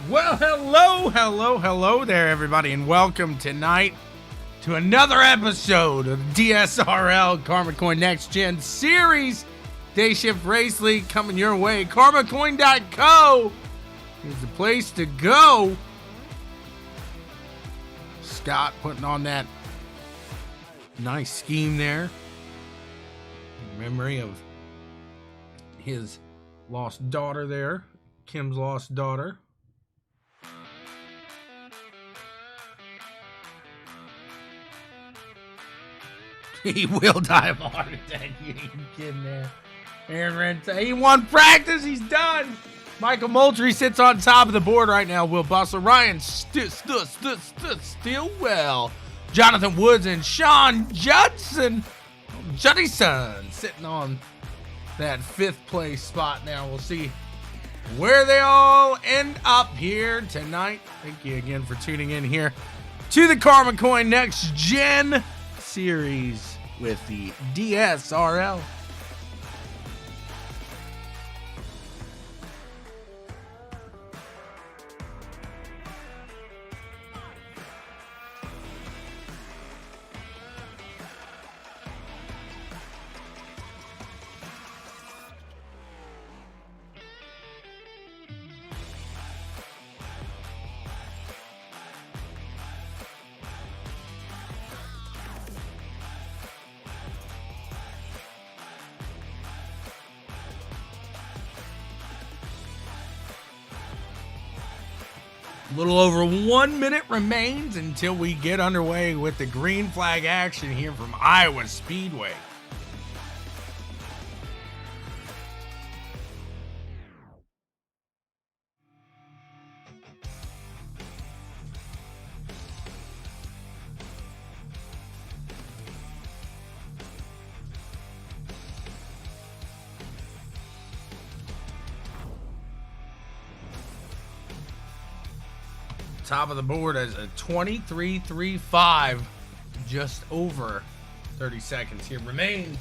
Well, hello there, everybody, and welcome tonight to another episode of DSRL CarmaCoin NEXTGen Series Day Shift Race League coming your way. CarmaCoin.co is the place to go. Scott putting on that nice scheme there in memory of his lost daughter there, Kim's lost daughter. He will die of a heart attack. You ain't kidding there. Aaron Renta, he won practice. He's done. Michael Moultrie sits on top of the board right now. Will Bustle, Ryan Stillwell, Jonathan Woods, and Sean Judson sitting on that fifth place spot now. We'll see where they all end up here tonight. Thank you again for tuning in here to the CarmaCoin NEXTGen Series with the DSRL. A little over 1 minute remains until we get underway with the green flag action here from Iowa Speedway. Top of the board as a 23.35, just over 30 seconds here remains.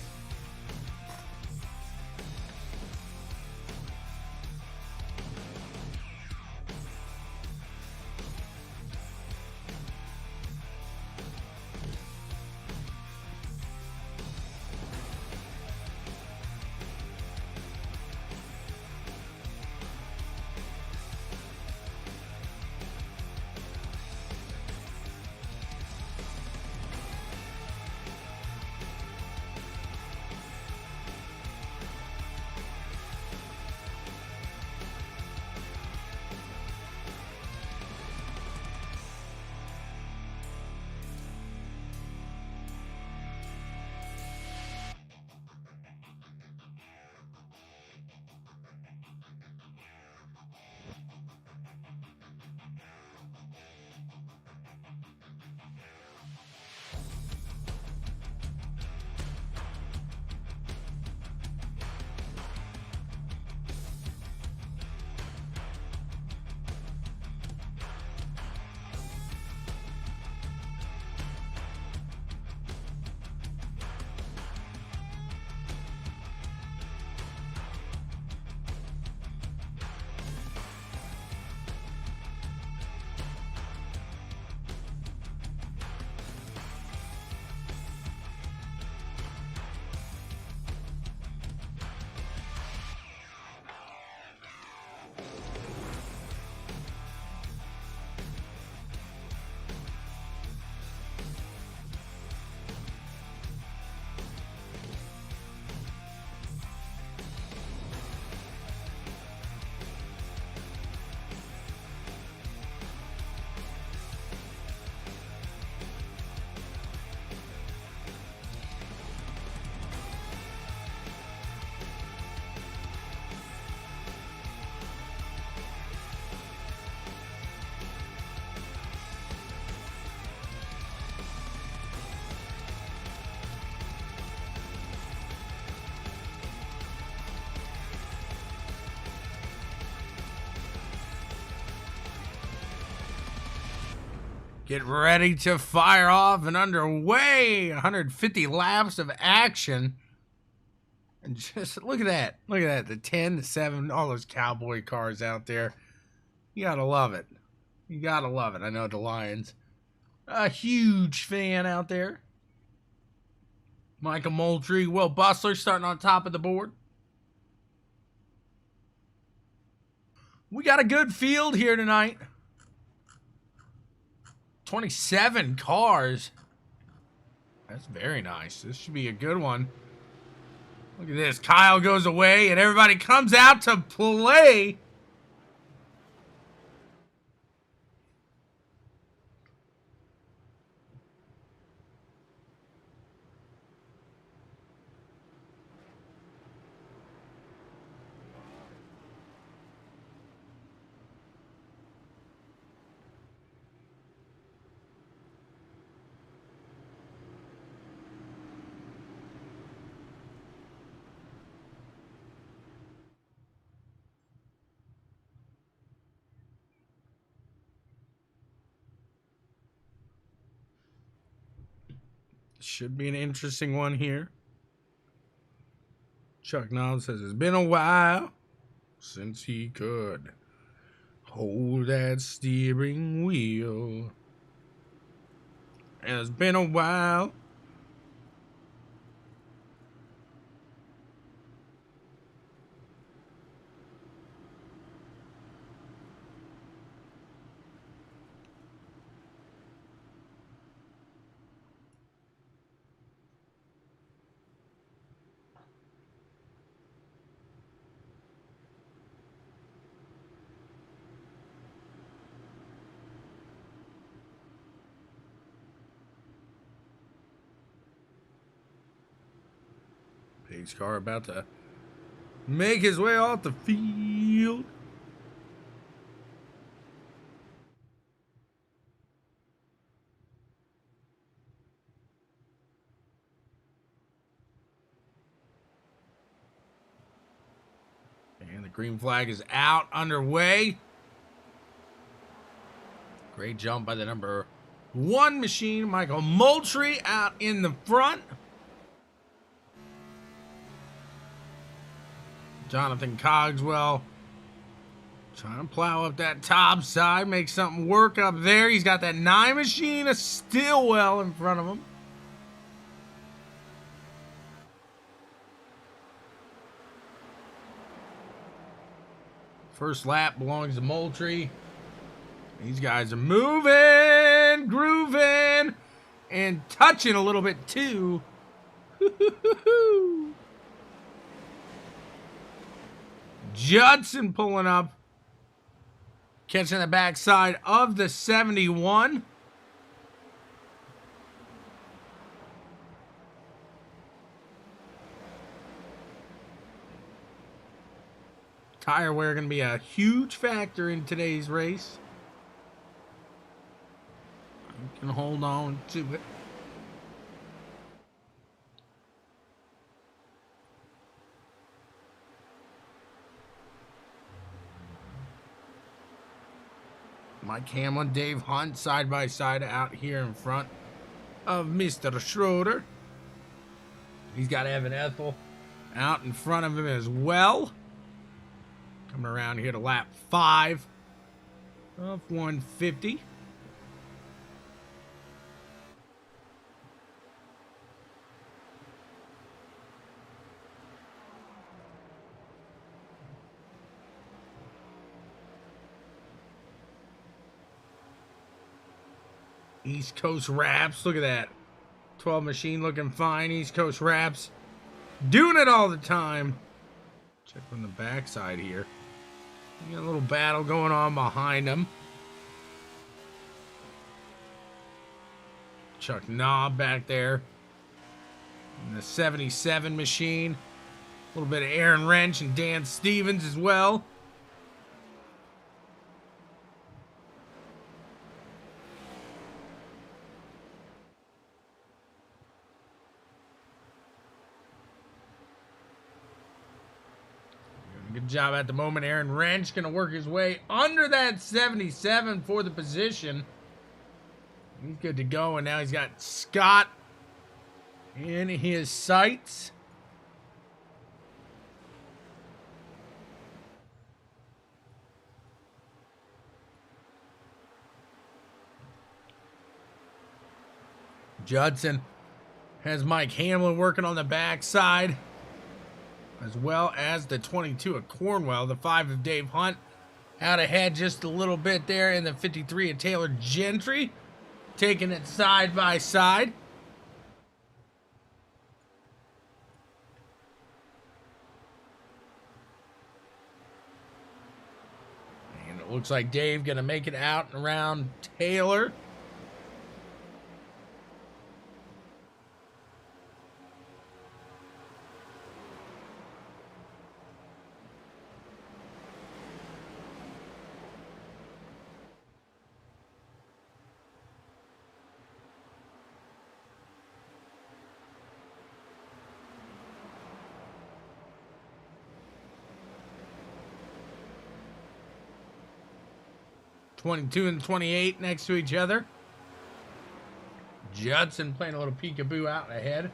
Get ready to fire off and underway. 150 laps of action. And just look at that. Look at that. The 10, the 7, all those cowboy cars out there. You gotta love it. You gotta love it. I know the Lions. A huge fan out there. Michael Moultrie, Will Bustler starting on top of the board. We got a good field here tonight. 27 cars. That's very nice. This should be a good one. Look at this. Kyle goes away and everybody comes out to play. Should be an interesting one here. Chuck Noll says it's been a while since he could hold that steering wheel. And it's been a while. Pace car about to make his way off the field. And the green flag is out, underway. Great jump by the number 1 machine, Michael Moultrie, out in the front. Jonathan Cogswell trying to plow up that top side, make something work up there. He's got that 9 machine, a Stillwell in front of him. First lap belongs to Moultrie. These guys are moving, grooving, and touching a little bit too. Judson pulling up, catching the backside of the 71. Tire wear going to be a huge factor in today's race. You can hold on to it. Mike Hamlin, Dave Hunt, side by side out here in front of Mr. Schroeder. He's got Evan Ethel out in front of him as well. Coming around here to lap 5 of 150. East Coast Wraps, look at that. 12 machine looking fine. East Coast Wraps doing it all the time. Check on the backside here. You got a little battle going on behind them. Chuck Noll back there. And the 77 machine. A little bit of Aaron Wrench and Dan Stevens as well. Good job at the moment. Aaron Wrench going to work his way under that 77 for the position. He's good to go, and now he's got Scott in his sights. Judson has Mike Hamlin working on the backside, as well as the 22 of Cornwell. The 5 of Dave Hunt out ahead just a little bit there in the 53 of Taylor Gentry, taking it side by side. And it looks like Dave gonna make it out and around Taylor. '22 and 28 next to each other. Judson playing a little peekaboo out ahead.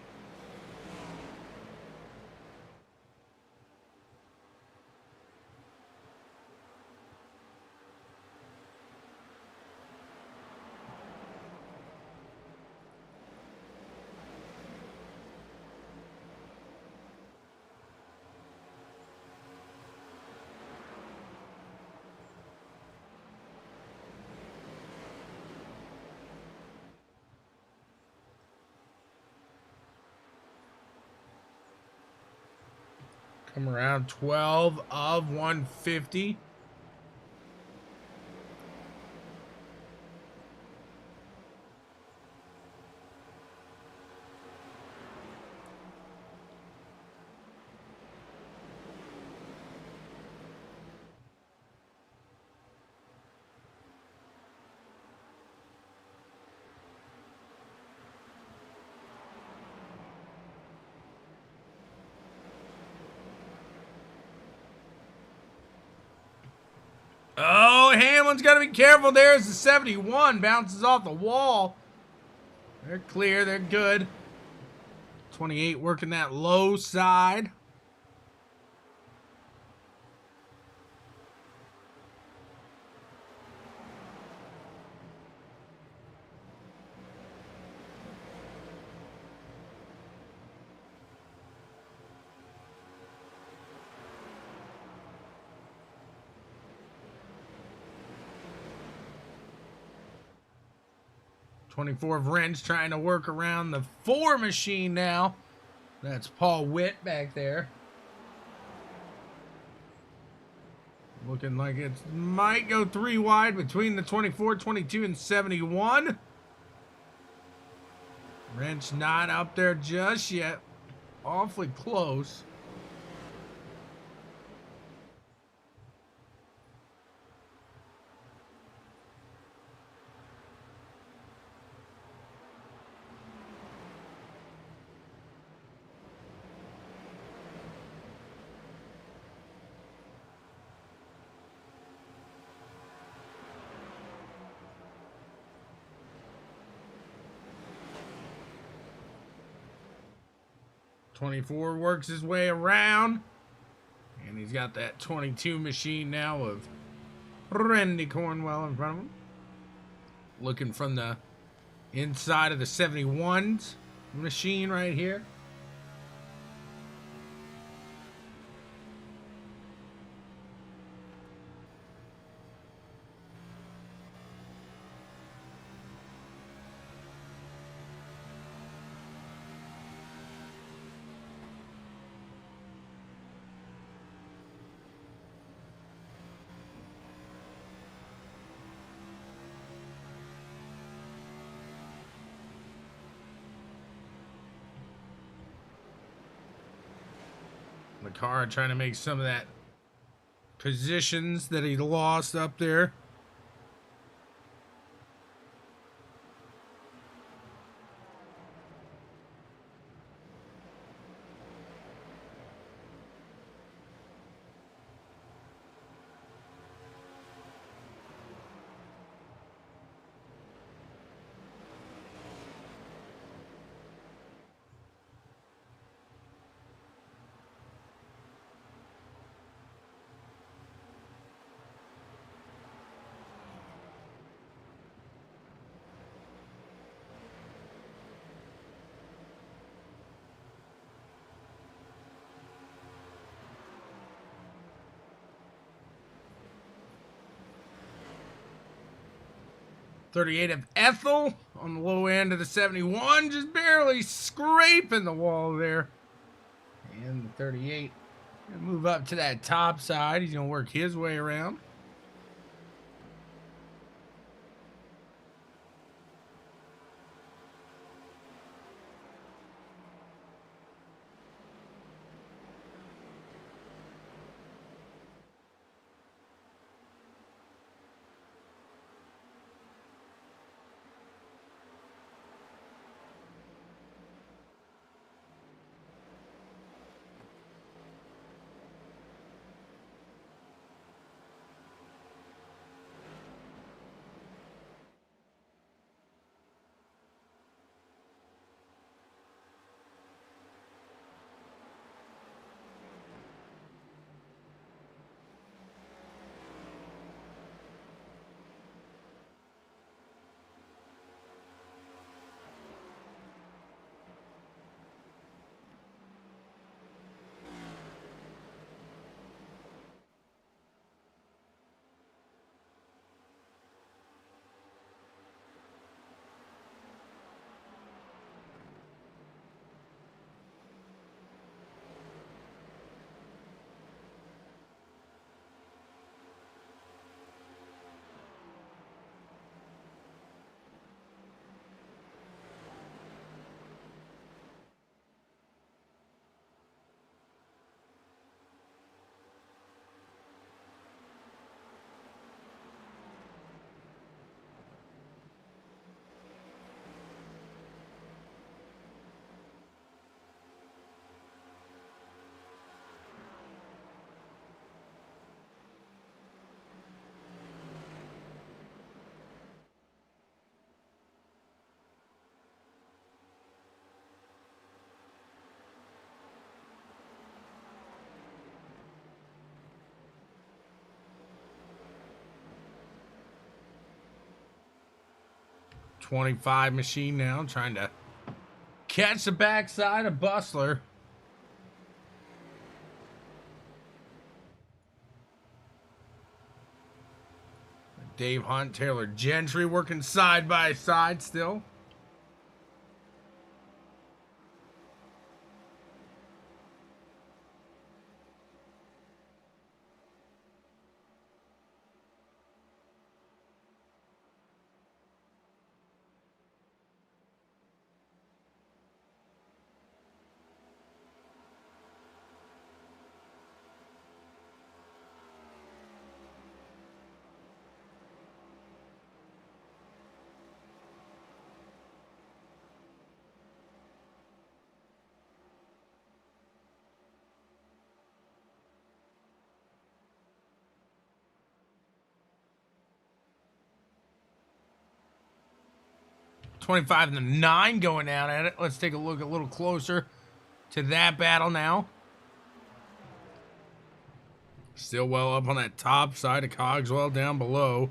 Come around 12 of 150. Oh, Hamlin's got to be careful. There's the 71. Bounces off the wall. They're clear. They're good. 28 working that low side. '24 of Wrench trying to work around the 4 machine now. That's Paul Witt back there. Looking like it might go 3 wide between the 24, 22, and 71. Wrench not up there just yet. Awfully close. '24 works his way around. And he's got that 22 machine now of Randy Cornwell in front of him. Looking from the inside of the 71's machine right here. The car trying to make some of that positions that he lost up there. 38 of Ethel on the low end of the 71, just barely scraping the wall there. And the 38 gonna move up to that top side. He's gonna work his way around. .25 machine now, trying to catch the backside of Bustler. Dave Hunt, Taylor Gentry working side by side still. .25 and the 9 going out at it. Let's take a look a little closer to that battle now. Still well up on that top side of Cogswell, down below.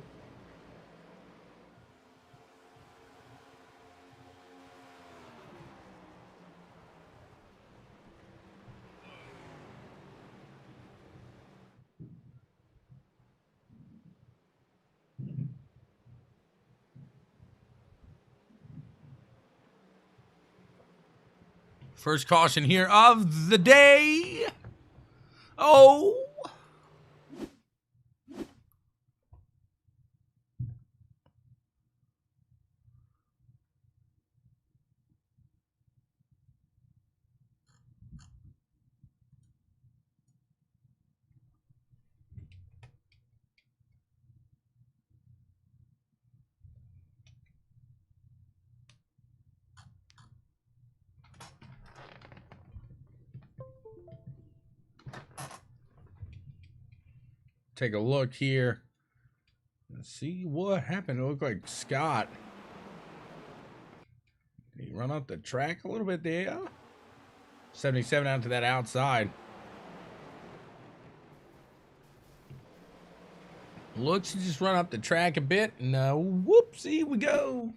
First caution here of the day. Oh. Take a look here. Let's see what happened. It looked like Scott. Did he run up the track a little bit there? 77 out to that outside. Looks to just run up the track a bit. And whoops, here we go.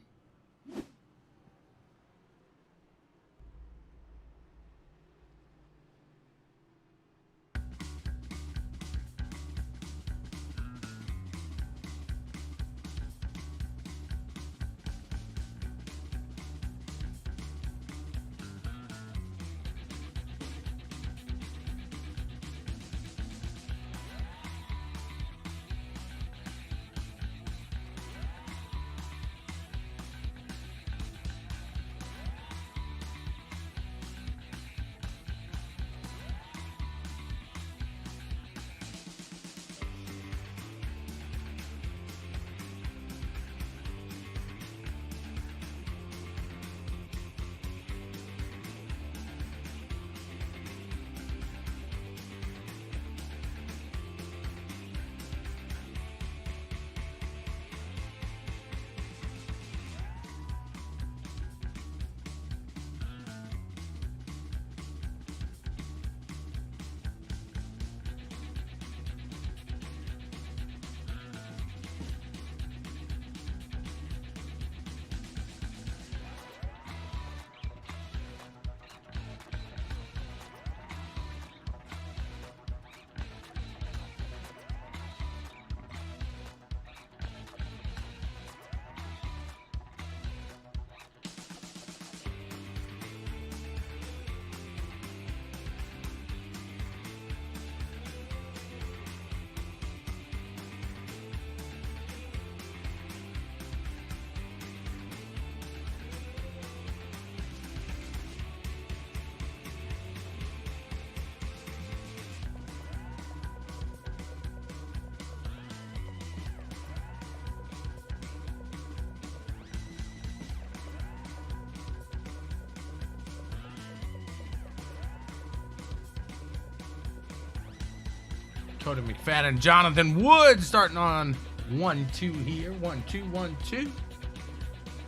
Cody McFadden, Jonathan Woods starting on 1-2 here. 1-2, 1-2.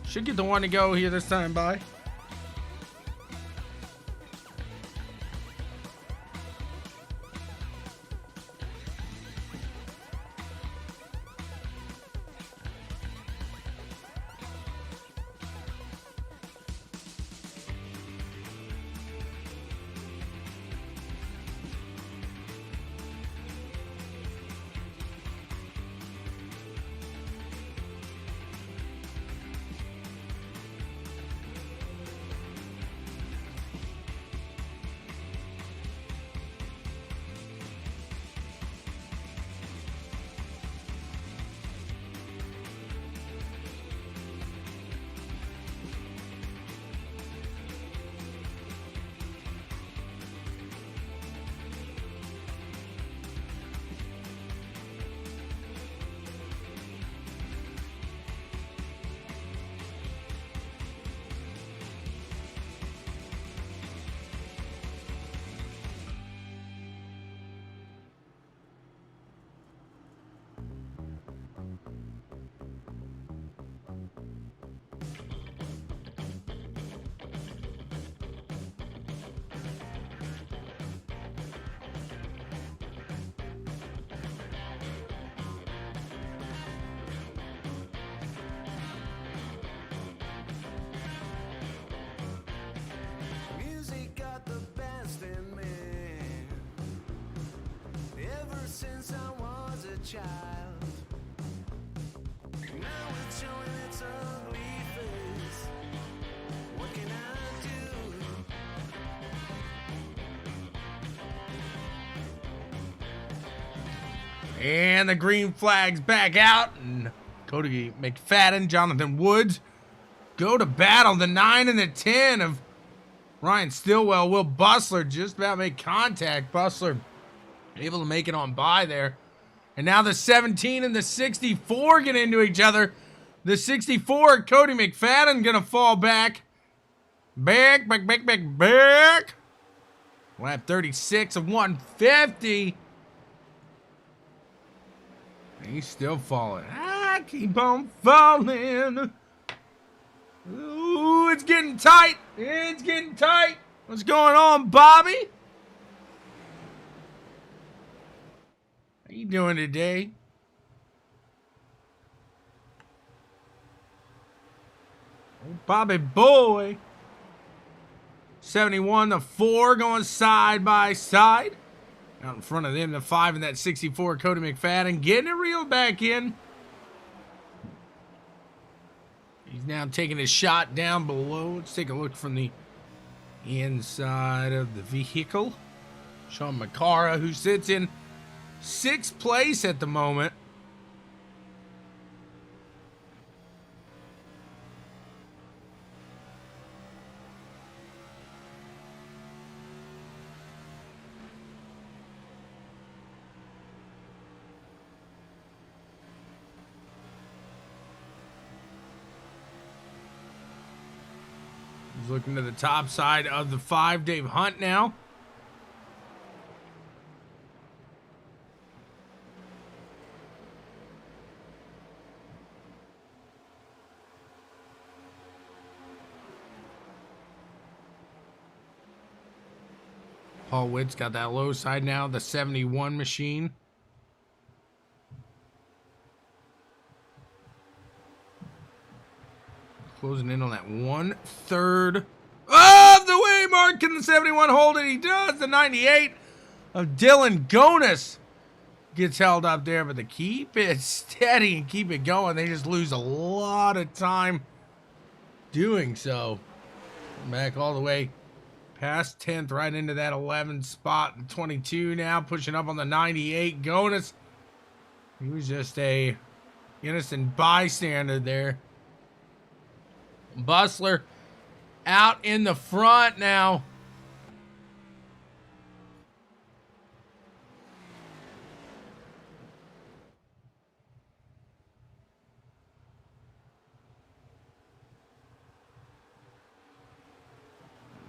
Should get the one to go here this time by. Since I was a child, now it's showing its ugly face. What can I do? And the green flag's back out, and Cody McFadden, Jonathan Woods go to battle. The 9 and the 10 of Ryan Stillwell. Will Bustler just about make contact. Bustler able to make it on by there. And now the 17 and the 64 get into each other. The 64, Cody McFadden, gonna fall back. Back. Lap 36 of 150. He's still falling. I keep on falling. Ooh, it's getting tight. It's getting tight. What's going on, Bobby? How you doing today? Oh, Bobby boy. 71 to 4 going side by side. Out in front of them, the 5 and that 64, Cody McFadden getting it reeled back in. He's now taking his shot down below. Let's take a look from the inside of the vehicle. Sean McCara, who sits in 6th place at the moment. He's looking to the top side of the 5, Dave Hunt now. Paul Witt's got that low side now, the 71 machine. Closing in on that 1/3 of the way mark. Can the 71 hold it? He does. The 98 of Dylan Gonis gets held up there, but they keep it steady and keep it going. They just lose a lot of time doing so. Back all the way past 10th, right into that 11 spot. 22 now, pushing up on the 98. Gonis, he was just a innocent bystander there. Bustler out in the front now.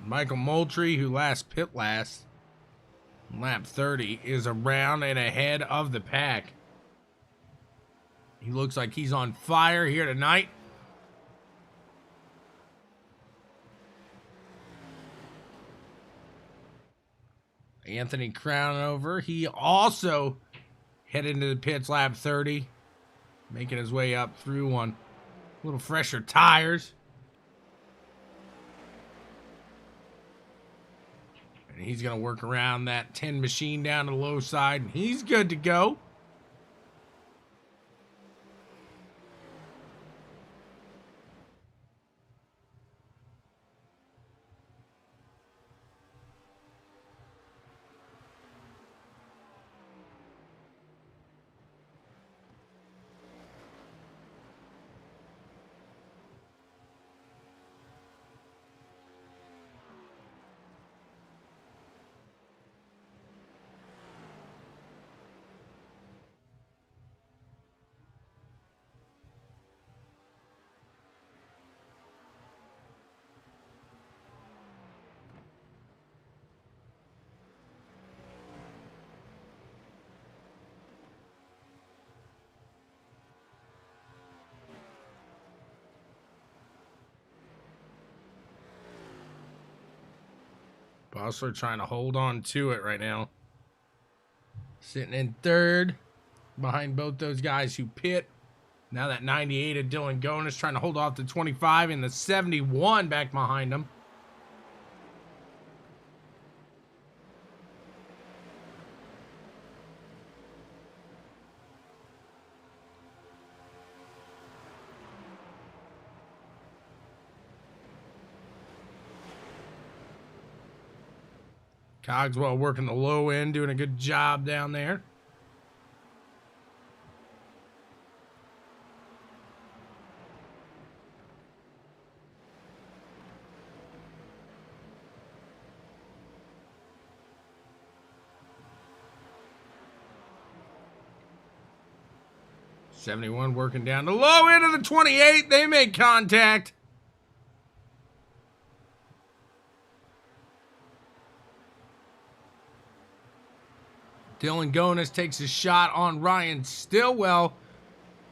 Michael Moultrie, who pit last. Lap 30 is around and ahead of the pack. He looks like he's on fire here tonight. Anthony Crownover, he also headed into the pits lap 30, making his way up through on a little fresher tires. And he's going to work around that 10 machine down to the low side, and he's good to go. Bossler trying to hold on to it right now. Sitting in third behind both those guys who pit. Now that 98 of Dylan Gonis trying to hold off the 25 and the 71 back behind him. Cogswell working the low end, doing a good job down there. '71 working down the low end of the 28. They make contact. Dylan Gonis takes a shot on Ryan Stillwell.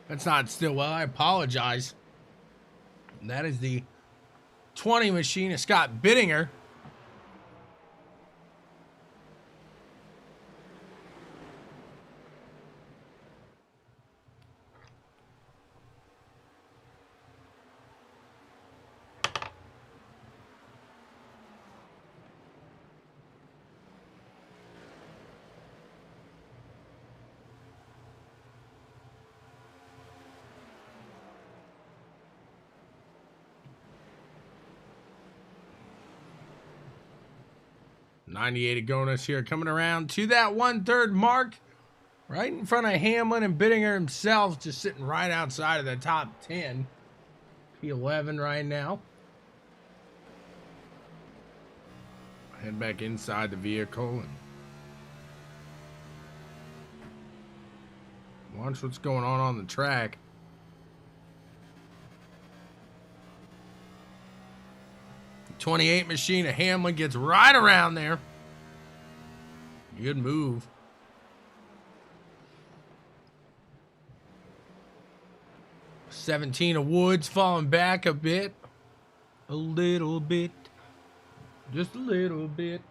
That's not Stillwell. I apologize. And that is the 20 machine of Scott Bittinger. '98 Agonis here coming around to that 1/3 mark. Right in front of Hamlin and Bittinger himself, just sitting right outside of the top 10. P11 right now. Head back inside the vehicle and watch what's going on the track. The 28 machine of Hamlin gets right around there. Good move. '17 of Woods falling back a bit. A little bit. Just a little bit.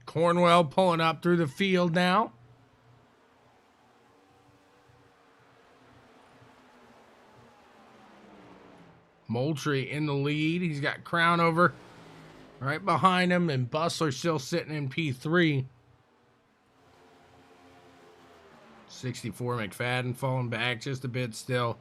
Cornwell pulling up through the field now. Moultrie in the lead. He's got Crown over right behind him, and Bustler still sitting in P3. 64 McFadden falling back just a bit still.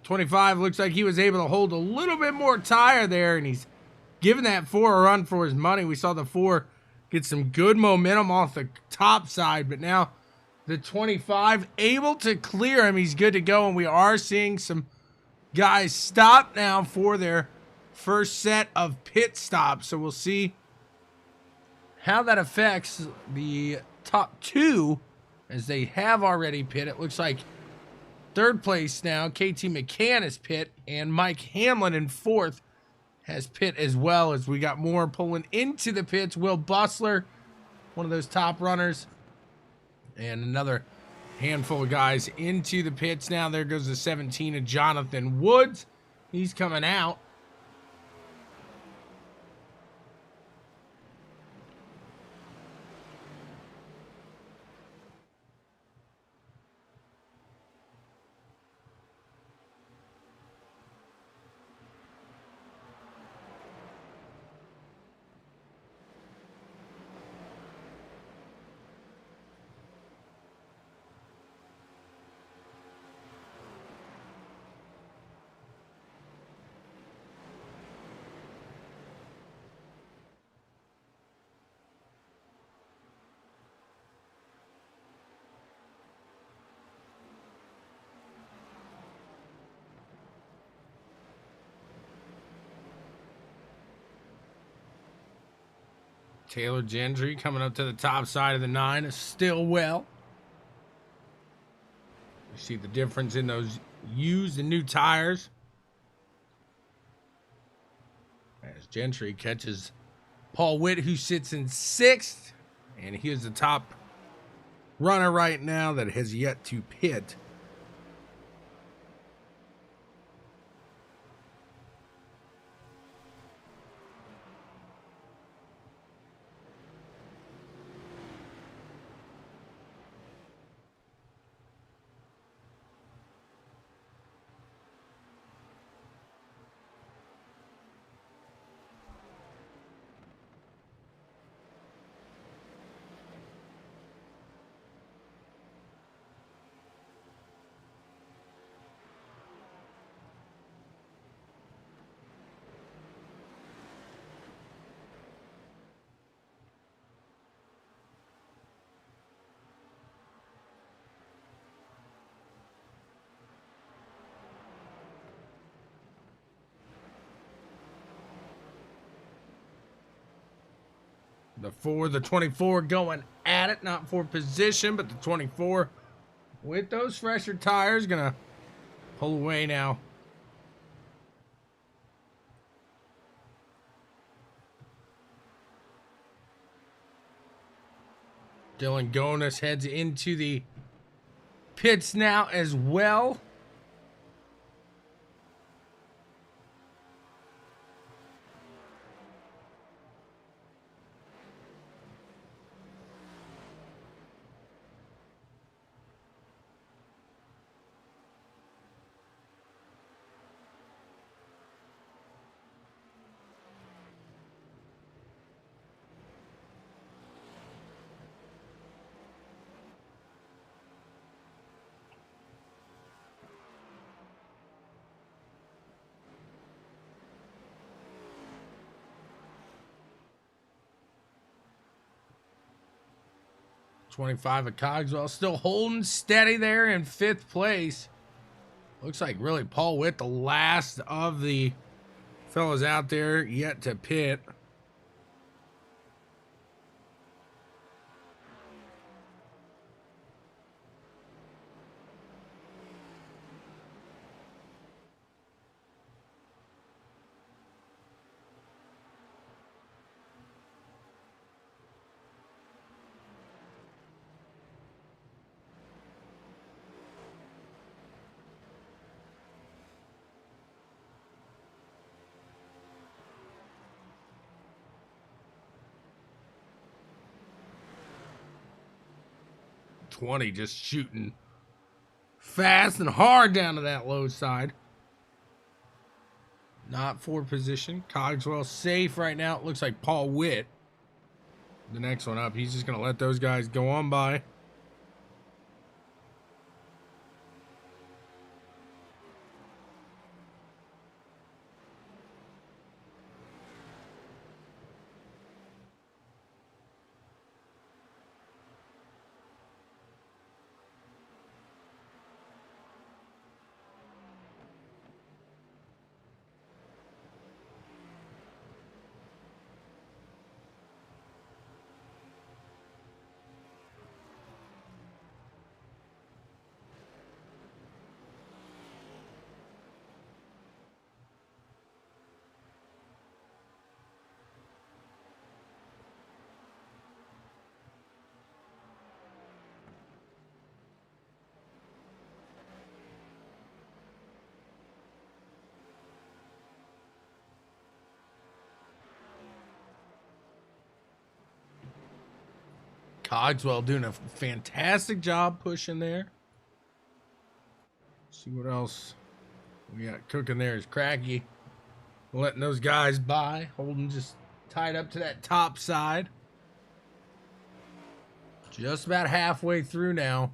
.25 looks like he was able to hold a little bit more tire there, and he's giving that 4 a run for his money. We saw the 4 get some good momentum off the top side, but now the 25 able to clear him. He's good to go, and we are seeing some guys stop now for their first set of pit stops. So we'll see how that affects the top 2 as they have already pit. It looks like third place now, KT McCann is pit, and Mike Hamlin in 4th has pit as well, as we got more pulling into the pits. Will Bustler, one of those top runners, and another handful of guys into the pits now. There goes the 17 of Jonathan Woods. He's coming out. Taylor Gentry coming up to the top side of the 9 is still well. You see the difference in those used and new tires. As Gentry catches Paul Witt, who sits in 6th. And he is the top runner right now that has yet to pit. The 4, the 24 going at it, not for position, but the 24 with those fresher tires gonna pull away now. Dylan Gonis heads into the pits now as well. $25 of Cogswell still holding steady there in 5th place. Looks like really Paul Witt, the last of the fellas out there yet to pit. Just shooting fast and hard down to that low side. Not for position. Cogswell safe right now. It looks like Paul Witt, the next one up. He's just going to let those guys go on by. Cogswell doing a fantastic job pushing there. See what else we got cooking there is Cracky. Letting those guys by. Holden just tied up to that top side. Just about halfway through now.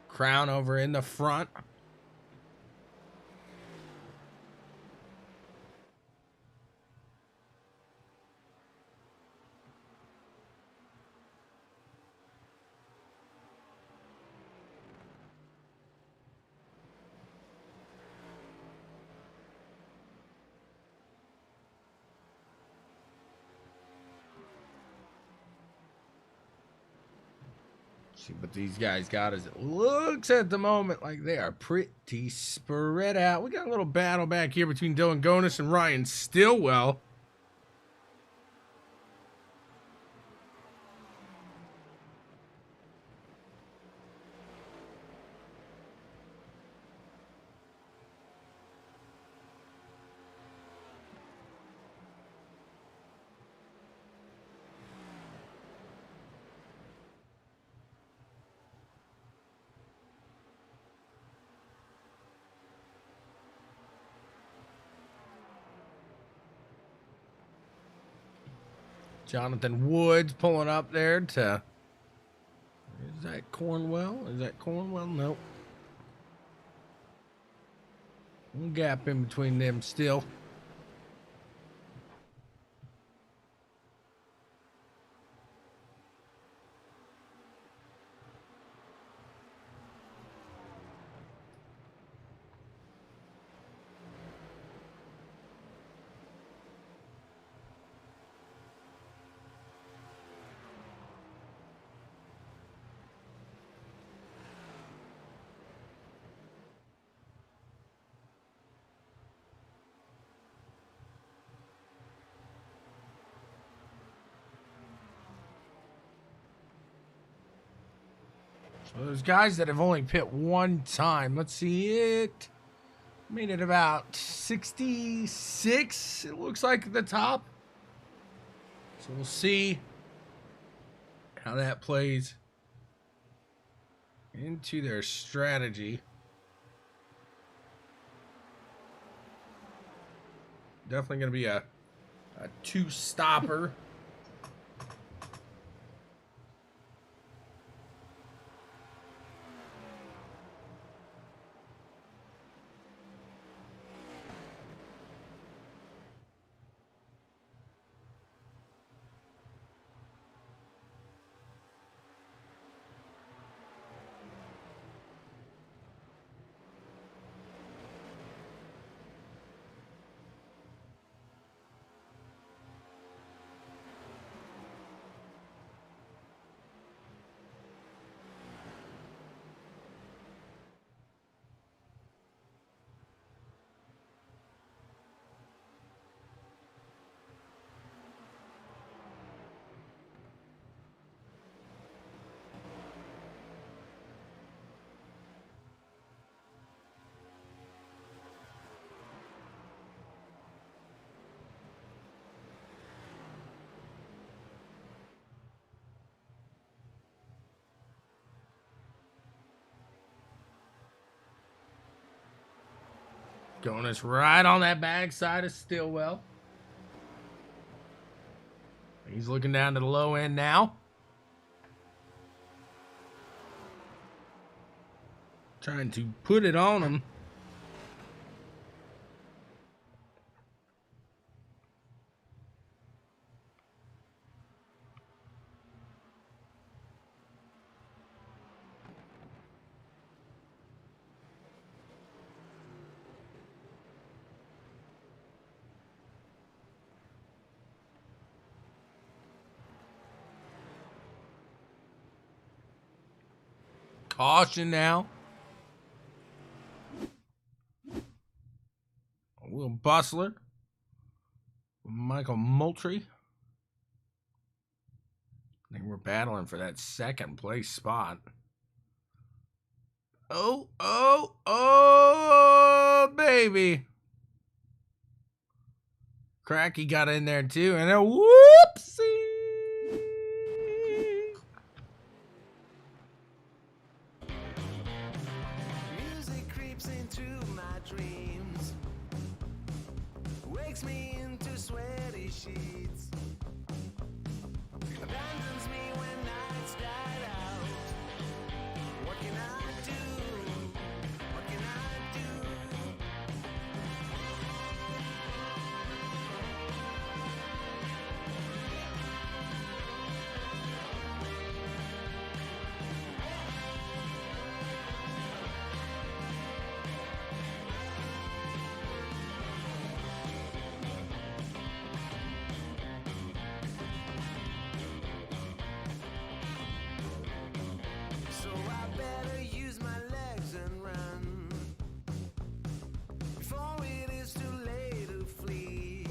Crown over in the front. See what these guys got as it looks at the moment like they are pretty spread out. We got a little battle back here between Dylan Gonis and Ryan Stillwell. Jonathan Woods pulling up there to... Is that Cornwell? Is that Cornwell? Nope. One gap in between them still. So those guys that have only pit one time, let's see it. Made it about 66, it looks like, at the top. So we'll see how that plays into their strategy. Definitely going to be a two-stopper. Going us right on that backside of Stillwell. He's looking down to the low end now. Trying to put it on him. Caution now. Will Bustler. Michael Moultrie. I think we're battling for that second place spot. Oh, oh, oh, baby. Cracky got in there too, and a whoopsie. Music creeps into my dreams, wakes me into sweaty sheets, abandons me when nights died out. What can I do? What can I do? So I better use my legs and run before it is too late to flee.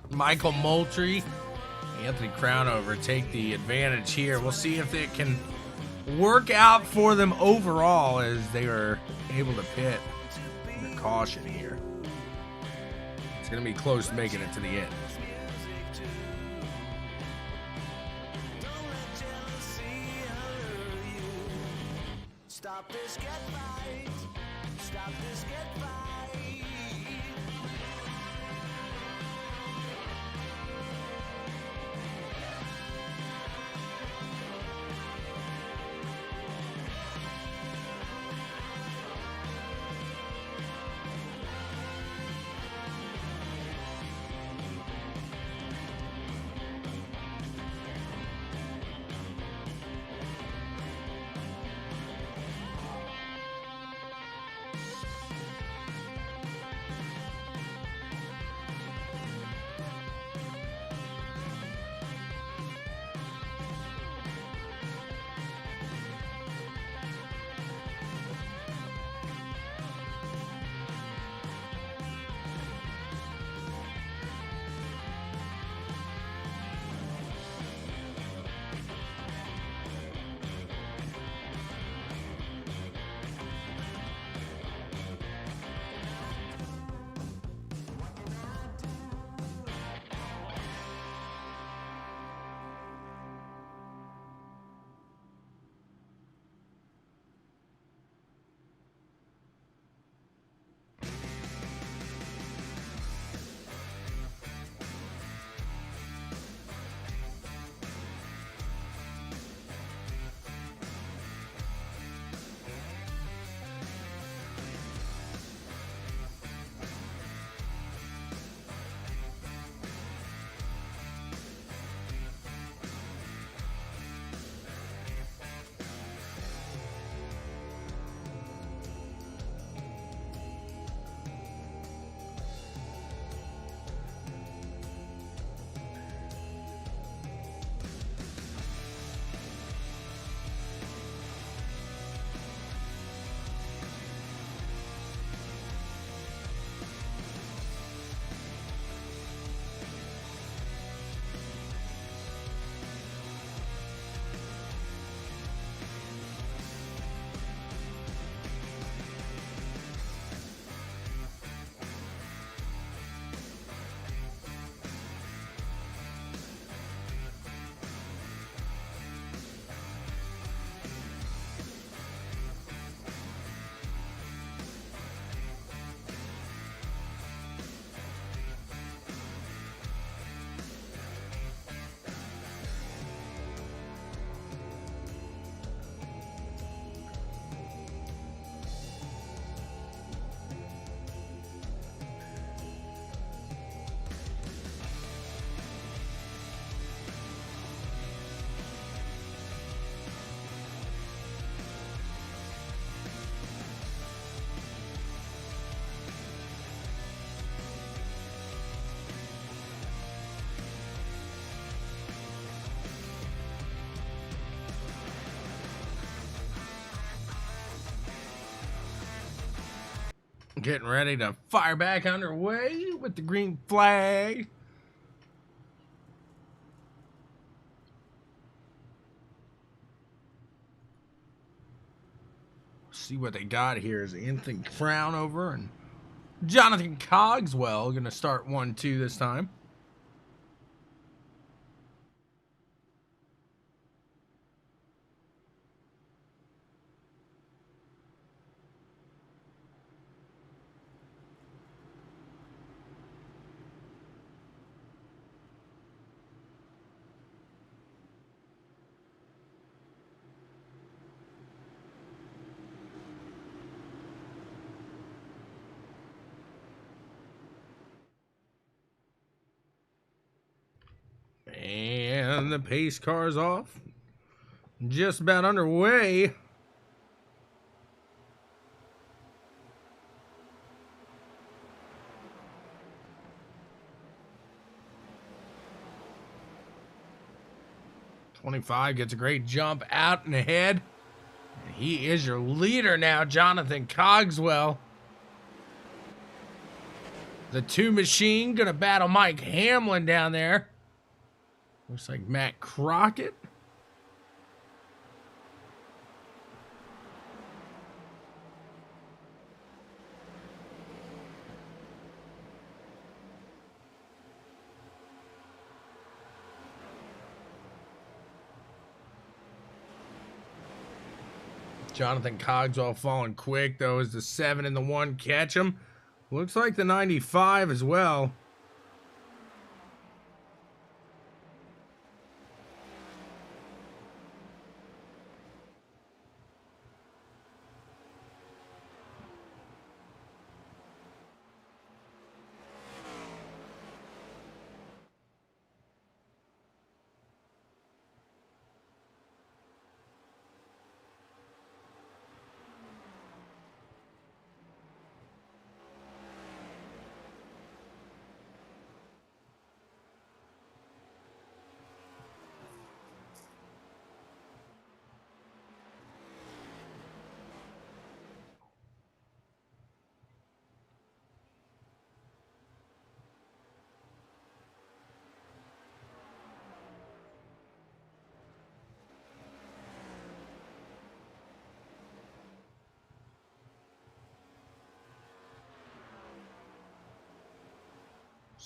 Michael Moultrie, Anthony Crownover take the advantage here. We'll see if it can work out for them overall as they are able to pit under caution here. It's going to be close to making it to the end. Stop this, get right. Stop this, get right. Getting ready to fire back underway with the green flag. See what they got here is Anthony Crownover and Jonathan Cogswell going to start 1-2 this time. And the pace car's off. Just about underway. .25 gets a great jump out and ahead. And he is your leader now, Jonathan Cogswell. The two machine gonna battle Mike Hamlin down there. Looks like Matt Crockett. Jonathan Cogswell falling quick, though, as the 7 and the 1 catch him. Looks like the 95 as well.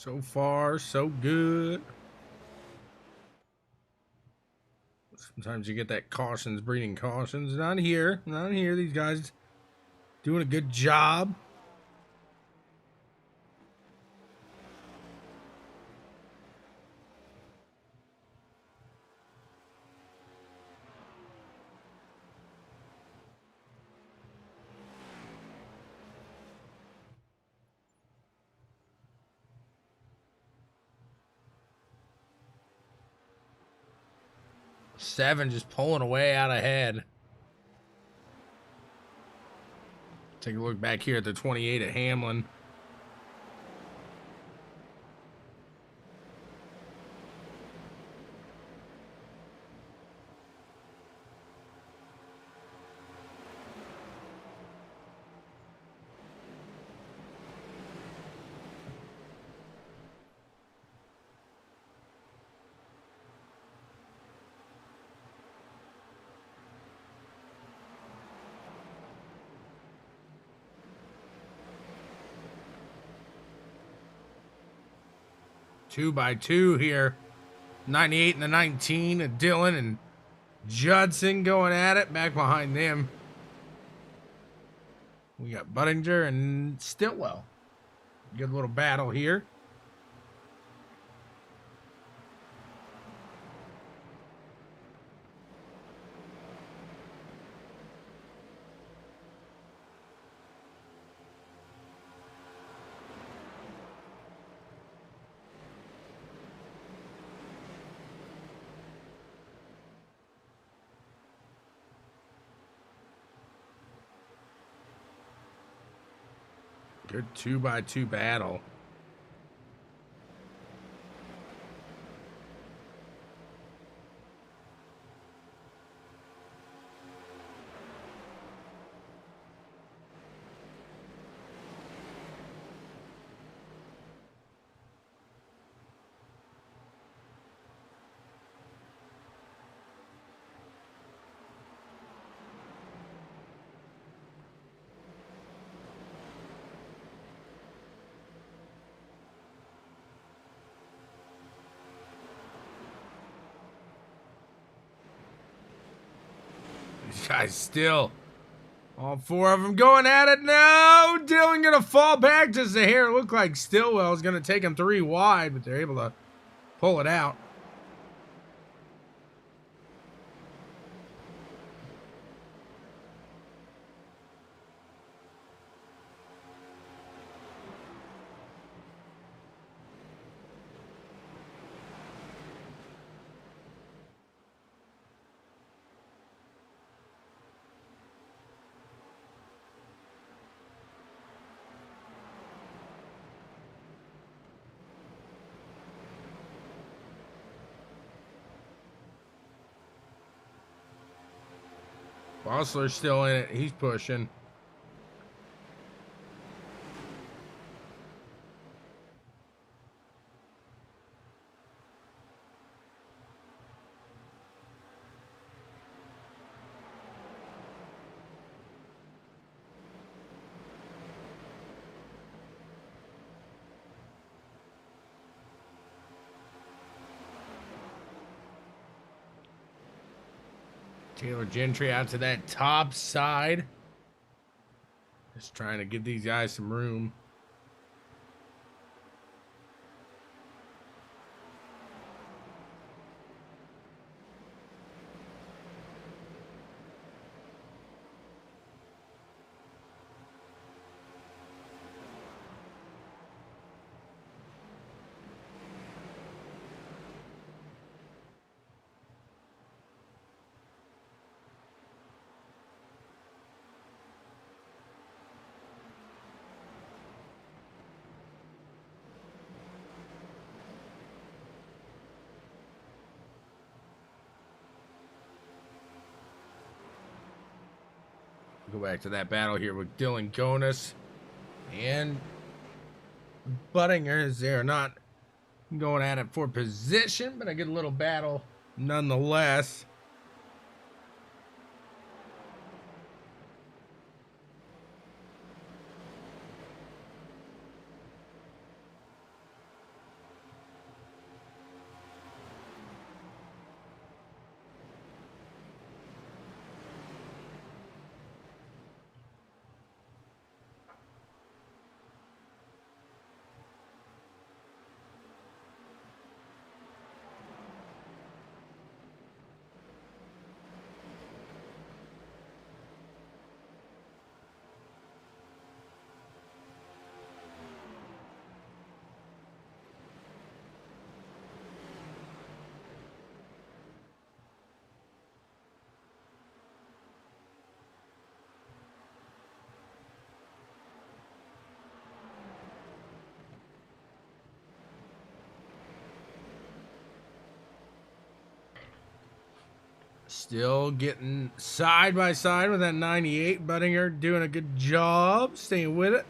So far, so good. Sometimes you get that cautions breeding cautions. Not here. Not here. These guys doing a good job. Seven just pulling away out ahead. Take a look back here at the 28 at Hamlin. Two by two here. 98 and the 19. Dylan and Judson going at it. Back behind them, we got Buttinger and Stillwell. Good little battle here. Good 2-by-2 battle. These guys still. All four of them going at it now. Dylan gonna fall back just a hair. Look like Stillwell's gonna take him 3 wide, but they're able to pull it out. Bossler's still in it. He's pushing. Taylor Gentry out to that top side. Just trying to give these guys some room. Go back to that battle here with Dylan Gonis and ButtKicker. They're not going at it for position, but a good little battle nonetheless. Still getting side by side with that 98. ButtKicker doing a good job staying with it.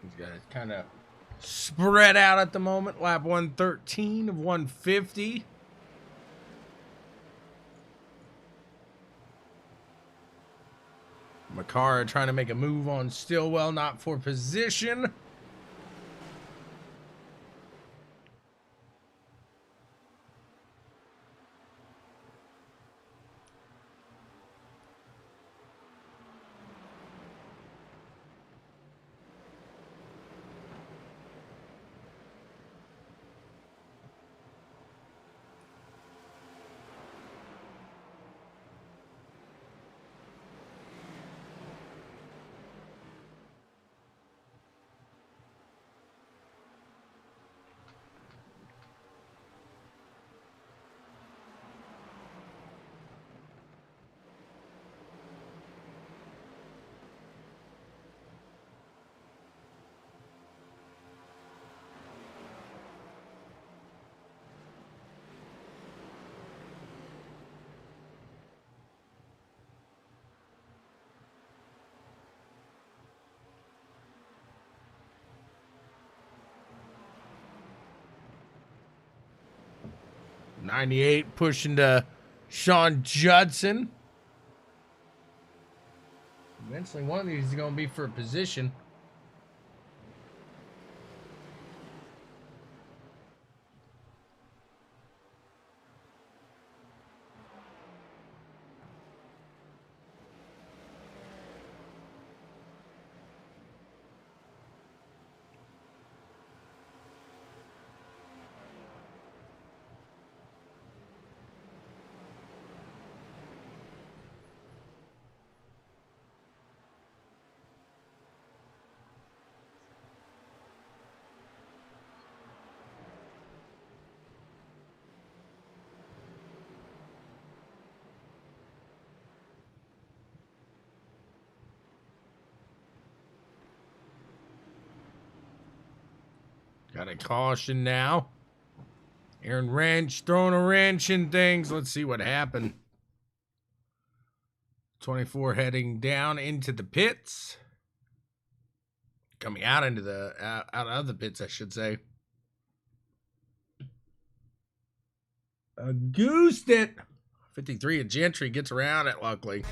He's got it kind of spread out at the moment. Lap 113 of 150. Makara trying to make a move on Stillwell, not for position. 98 pushing to Sean Judson. Eventually, one of these is going to be for a position. Got a caution now. Aaron Wrench throwing a wrench in things. Let's see what happened. 24 heading down into the pits. Coming out into the out of the pits, I should say. Goosed it. 53 at Gentry gets around it, luckily.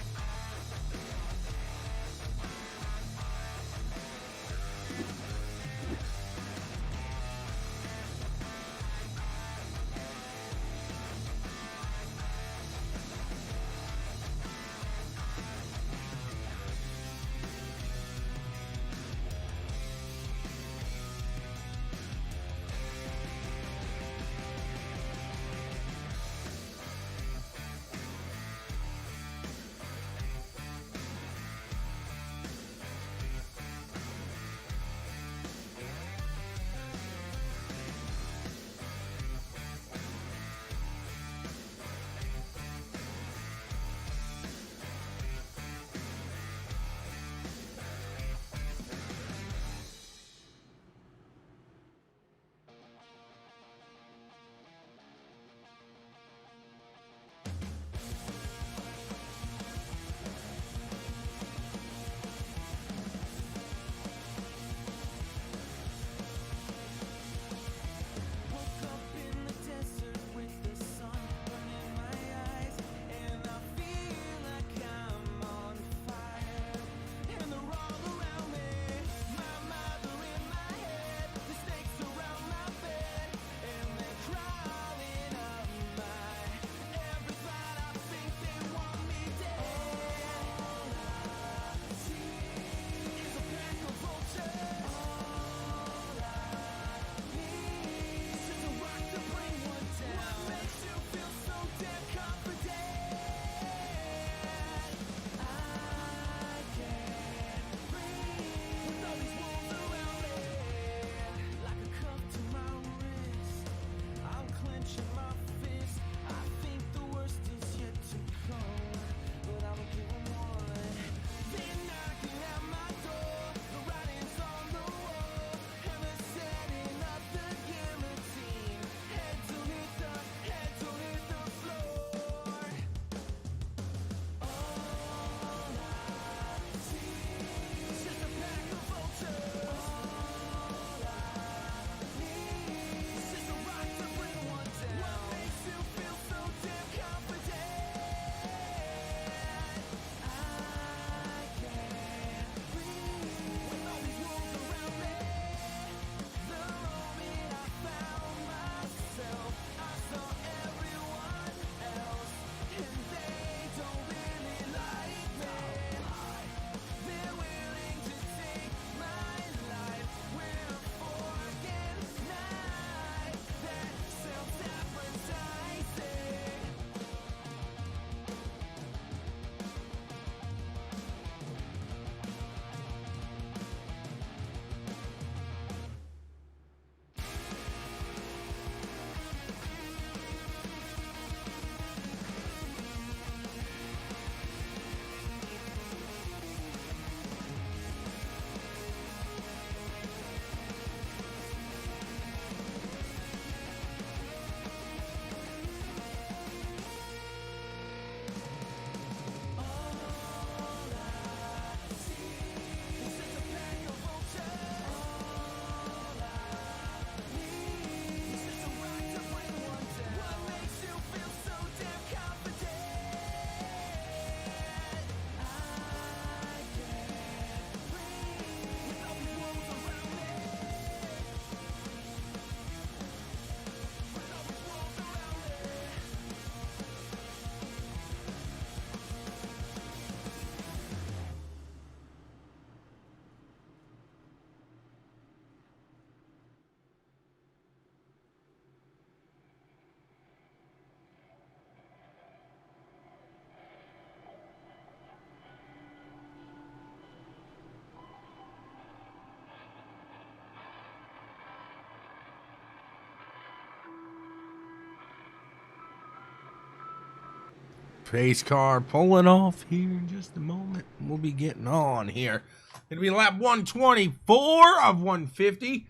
Pace car pulling off here in just a moment. We'll be getting on here. It'll be lap 124 of 150.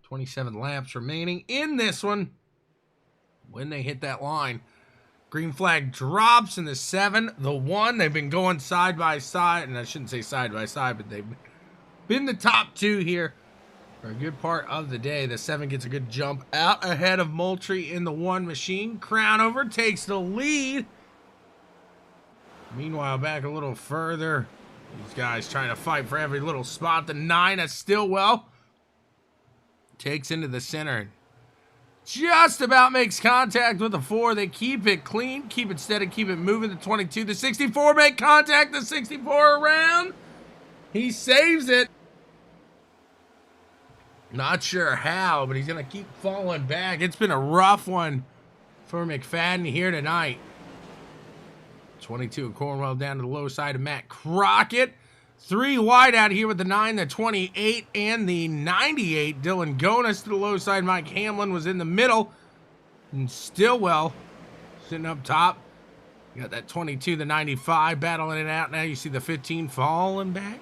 27 laps remaining in this one. When they hit that line, green flag drops in the 7, the 1. They've been going side by side, and I shouldn't say side by side, but they've been the top 2 here for a good part of the day. The 7 gets a good jump out ahead of Moultrie in the 1 machine. Crownover takes the lead. Meanwhile, back a little further, these guys trying to fight for every little spot. The 9 at Stillwell takes into the center. Just about makes contact with the 4. They keep it clean, keep it steady, keep it moving. The 22, the 64 make contact. The 64 around. He saves it. Not sure how, but he's going to keep falling back. It's been a rough one for McFadden here tonight. 22 of Cornwell down to the low side of Matt Crockett. 3 wide out here with the 9, the 28, and the 98. Dylan Gonis to the low side. Mike Hamlin was in the middle. And Stillwell sitting up top. You got that 22, the 95 battling it out. Now you see the 15 falling back.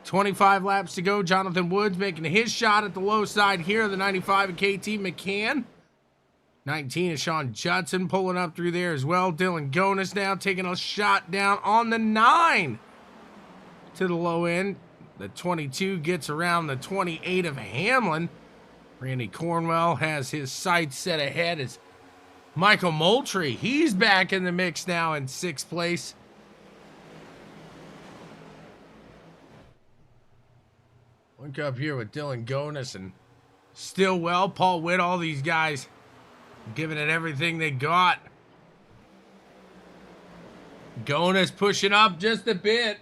25 laps to go. Jonathan Woods making his shot at the low side here. The 95 of KT McCann. 19 is Sean Judson pulling up through there as well. Dylan Gonis now taking a shot down on the 9 to the low end. The 22 gets around the 28 of Hamlin. Randy Cornwell has his sights set ahead as Michael Moultrie. He's back in the mix now in 6th place. Link up here with Dylan Gonis and Stillwell, Paul Witt, all these guys giving it everything they got. Gonis pushing up just a bit.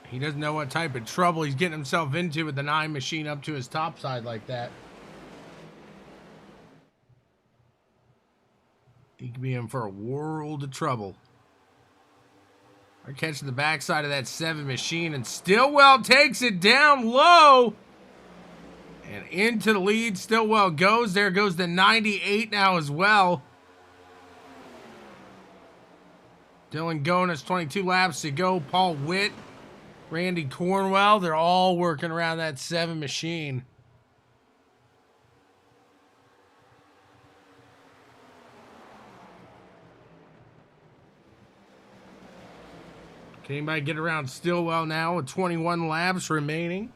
He doesn't know what type of trouble he's getting himself into with the 9 machine up to his top side like that. He could be in for a world of trouble. They're catching the backside of that 7 machine, and Stillwell takes it down low. And into the lead, Stillwell goes. There goes the 98 now as well. Dylan Gonis, 22 laps to go. Paul Witt, Randy Cornwell, they're all working around that 7 machine. Can anybody get around Stillwell now with 21 laps remaining?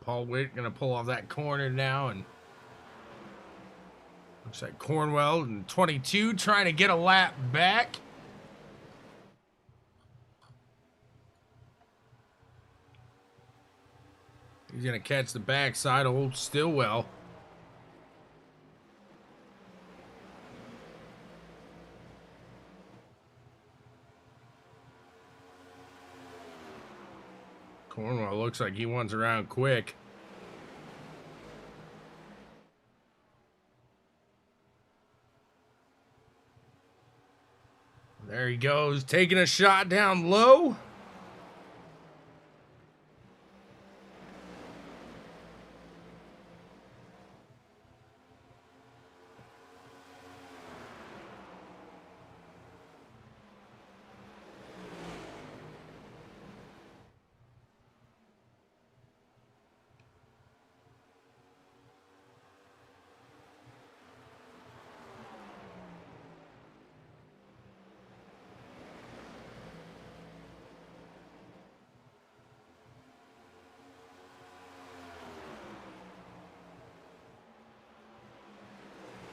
Paul Witt gonna pull off that corner now, and looks like Cornwell and 22 trying to get a lap back. He's gonna catch the backside of old Stillwell. Cornwell looks like he wants around quick. There he goes, taking a shot down low.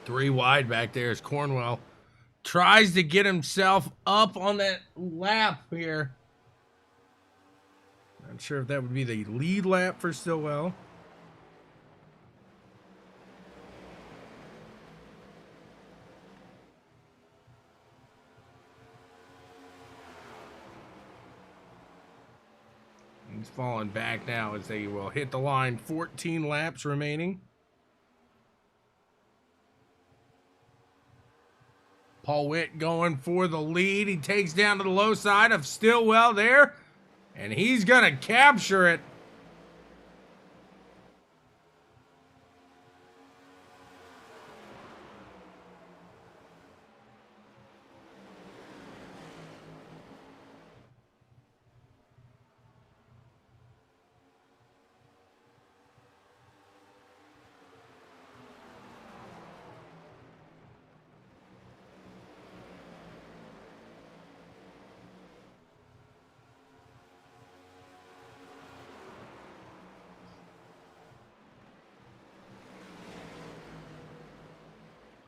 3 wide back there as Cornwell tries to get himself up on that lap here. Not sure if that would be the lead lap for Stillwell. He's falling back now as they will hit the line. 14 laps remaining. Paul Witt going for the lead. He takes down to the low side of Stillwell there, and he's going to capture it.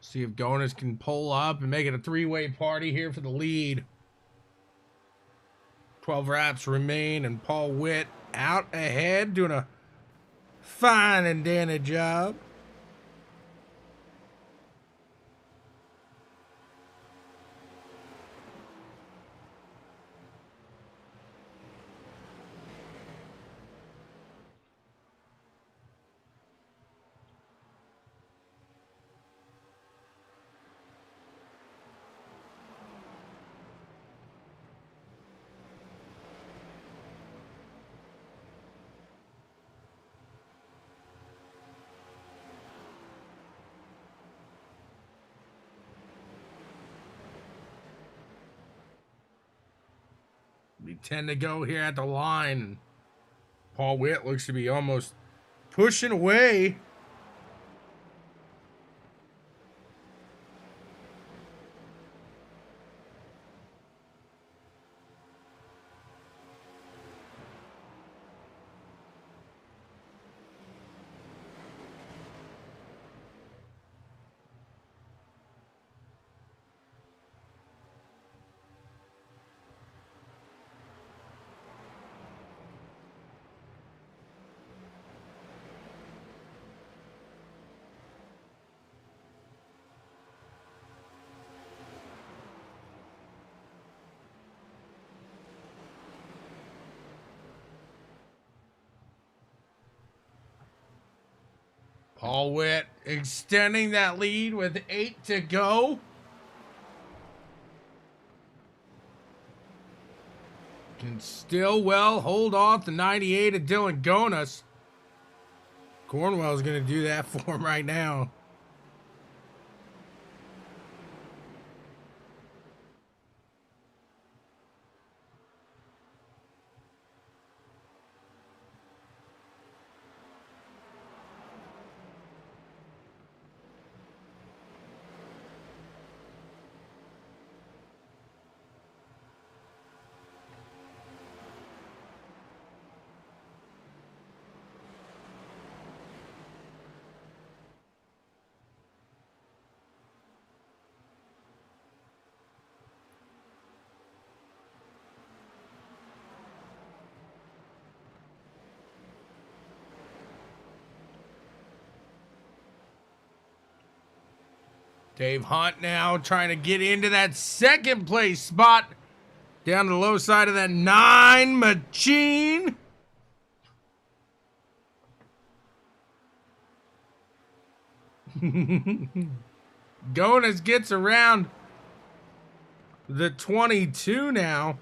See if Gonas can pull up and make it a 3-way party here for the lead. 12 laps remain, and Paul Witt out ahead, doing a fine and dandy job. We 10 to go here at the line. Paul Witt looks to be almost pushing away. Paul Witt extending that lead with 8 to go. Can Stillwell hold off the 98 of Dylan Gonas. Cornwell's going to do that for him right now. Dave Hunt now trying to get into that second place spot down the low side of that 9 machine. Gonas gets around the 22 now.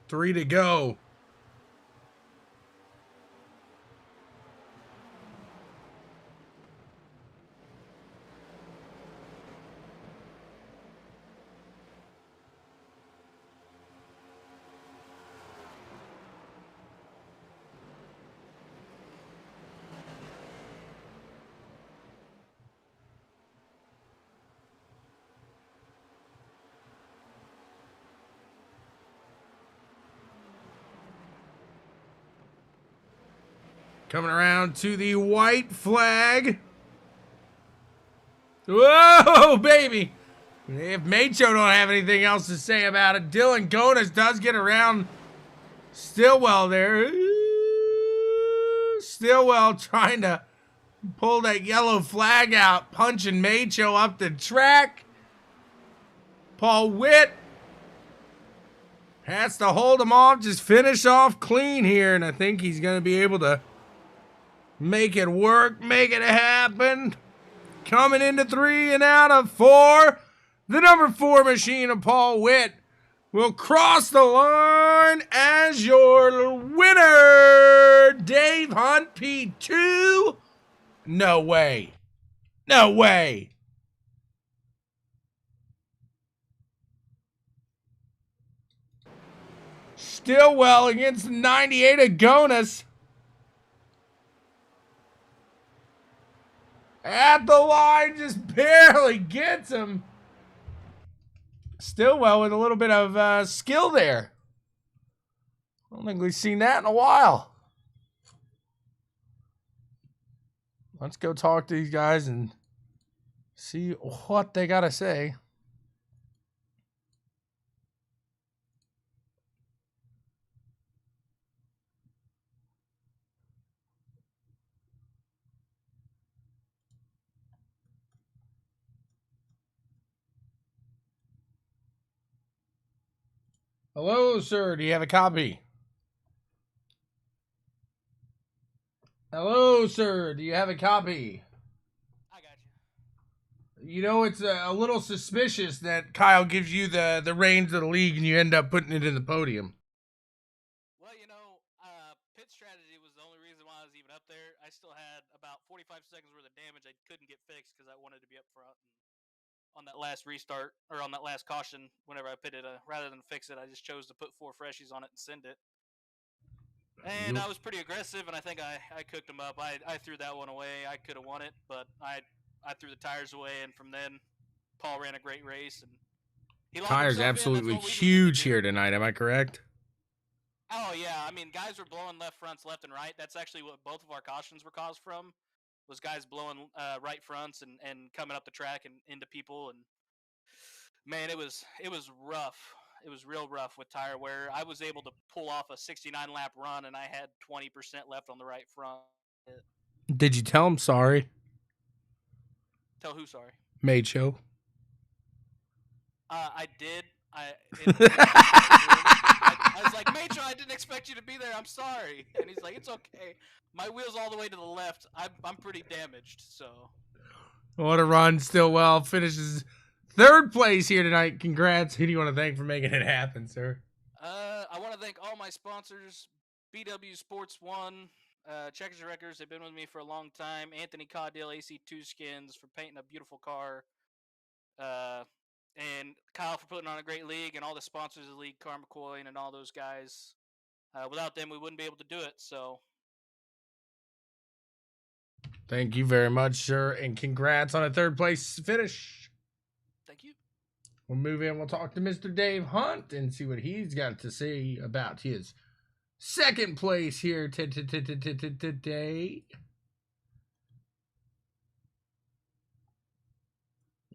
3 to go. Coming around to the white flag. Whoa, baby. If Macho don't have anything else to say about it, Dylan Gonas does get around Stillwell there. Stillwell trying to pull that yellow flag out, punching Macho up the track. Paul Witt has to hold him off, just finish off clean here, and I think he's going to be able to make it work, make it happen. Coming into 3 and out of 4. The number 4 machine of Paul Witt will cross the line as your winner, Dave Hunt P2. No way. No way. Stillwell against 98 Agonis. At the line, just barely gets him. Stillwell with a little bit of skill there. I don't think we've seen that in a while. Let's go talk to these guys and see what they got to say. Hello, sir. Do you have a copy? Hello, sir. Do you have a copy? I got you. You know, it's a little suspicious that Kyle gives you the reins of the league and you end up putting it in the podium. Well, you know, pit strategy was the only reason why I was even up there. I still had about 45 seconds worth of damage I couldn't get fixed because I wanted to be up front. And on that last restart, or on that last caution, whenever I pitted, rather than fix it, I just chose to put 4 freshies on it and send it. And I was pretty aggressive, and I think I cooked them up. I threw that one away. I could have won it, but I threw the tires away, and from then, Paul ran a great race. And he locked Tires himself in. absolutely That's what we needed to huge do. here tonight. Am I correct? Oh, yeah. I mean, guys were blowing left fronts left and right. That's actually what both of our cautions were caused from, was guys blowing right fronts and coming up the track and into people. And, man, it was rough. It was real rough with tire wear. I was able to pull off a 69-lap run, and I had 20% left on the right front. Did you tell him sorry? Tell who sorry? Macho. I did. I was like, Macho, I didn't expect you to be there. I'm sorry. And he's like, it's okay. My wheel's all the way to the left. I'm pretty damaged, so. What a run. Stillwell finishes 3rd place here tonight. Congrats. Who do you want to thank for making it happen, sir? I want to thank all my sponsors. BWSPORTS1, Checkers and Records. They've been with me for a long time. Anthony Caudill, AC2 Skins for painting a beautiful car. And Kyle for putting on a great league, and all the sponsors of the league, CarmaCoin and all those guys. Without them, we wouldn't be able to do it. So, Thank you very much, sir, and congrats on a 3rd place finish. thank you. We'll move in. We'll talk to Mr. Dave Hunt and see what he's got to say about his 2nd place here today.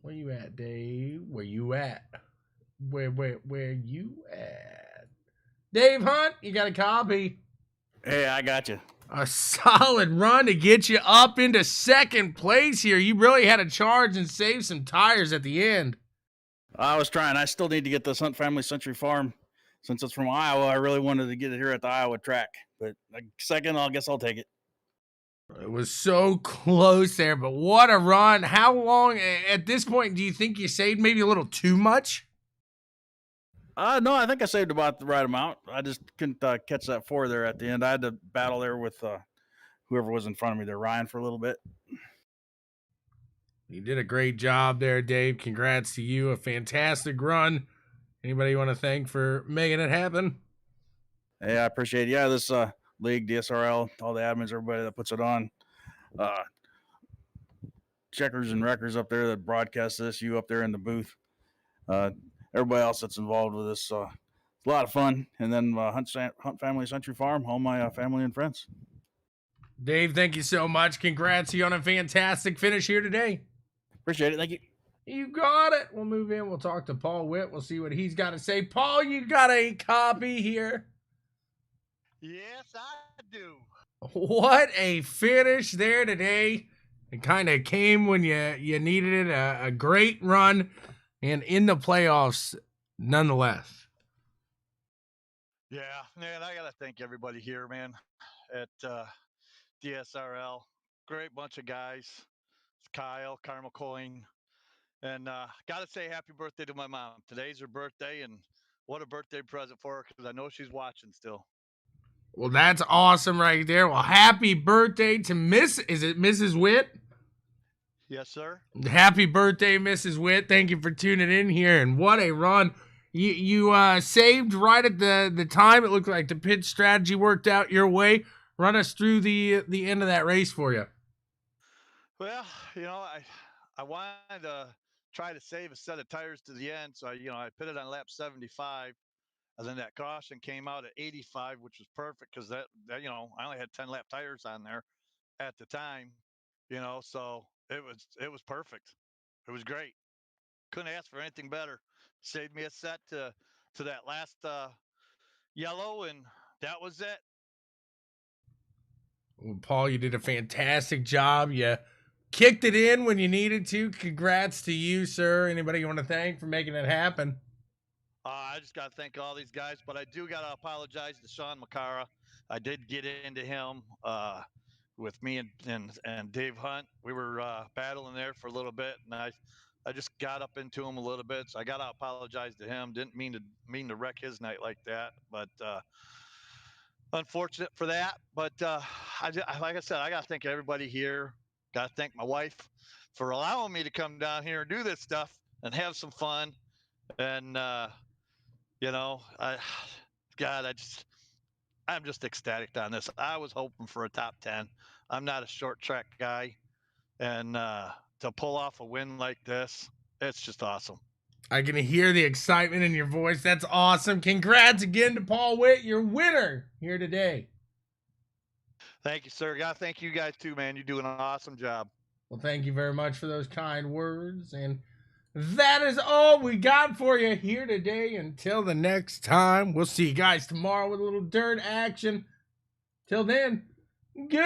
Where you at, Dave? Where you at? Where you at? Dave Hunt, you got a copy. Hey, I got you. A solid run to get you up into 2nd place here. You really had to charge and save some tires at the end. I was trying. I still need to get this Hunt Family Century Farm. Since it's from Iowa, I really wanted to get it here at the Iowa track. But 2nd, I guess I'll take it. It was so close there, but what a run. How long, at this point, do you think you saved maybe a little too much? No, I think I saved about the right amount. I just couldn't catch that 4 there at the end. I had to battle there with whoever was in front of me there, Ryan, for a little bit. You did a great job there, Dave. Congrats to you. A fantastic run. Anybody you want to thank for making it happen? Hey, I appreciate it. Yeah, this league, DSRL, all the admins, everybody that puts it on. Checkers and wreckers up there that broadcast this, you up there in the booth. Everybody else that's involved with this. It's a lot of fun. And then Hunt Family Century Farm, all my family and friends. Dave, thank you so much. Congrats to you on a fantastic finish here today. Appreciate it. Thank you. You got it. We'll move in. We'll talk to Paul Witt. We'll see what he's got to say. Paul, you got a copy here. Yes, I do. What a finish there today. It kind of came when you needed it. A great run and in the playoffs nonetheless. Yeah, man, I got to thank everybody here, man, at DSRL. Great bunch of guys. It's Kyle, CarmaCoin. And got to say happy birthday to my mom. Today's her birthday, and what a birthday present for her because I know she's watching still. Well, that's awesome right there. Well, happy birthday to Mrs. Witt? Yes, sir. Happy birthday, Mrs. Witt. Thank you for tuning in here. And what a run. You saved right at the time. It looked like the pit strategy worked out your way. Run us through the end of that race for you. Well, I wanted to try to save a set of tires to the end. So, I put it on lap 75. And then that caution came out at 85, which was perfect because that I only had 10 lap tires on there at the time, so it was perfect. It was great. Couldn't ask for anything better. Saved me a set to that last yellow, and that was it. Well, Paul, you did a fantastic job. You kicked it in when you needed to. Congrats to you, sir. Anybody you want to thank for making it happen? I just got to thank all these guys, but I do got to apologize to Sean McCara. I did get into him with me and Dave Hunt. We were battling there for a little bit, and I just got up into him a little bit, so I got to apologize to him. Didn't mean to wreck his night like that, but unfortunate for that. But like I said, I got to thank everybody here. Got to thank my wife for allowing me to come down here and do this stuff and have some fun. And I'm just ecstatic on this. I was hoping for a top 10. I'm not a short track guy, and to pull off a win like this, it's just awesome. I can hear the excitement in your voice. That's awesome. Congrats again to Paul Witt, your winner here today. Thank you, sir. Gotta thank you guys too, man. You're doing an awesome job. Well, thank you very much for those kind words. And that is all we got for you here today. Until the next time, we'll see you guys tomorrow with a little dirt action. Till then, good.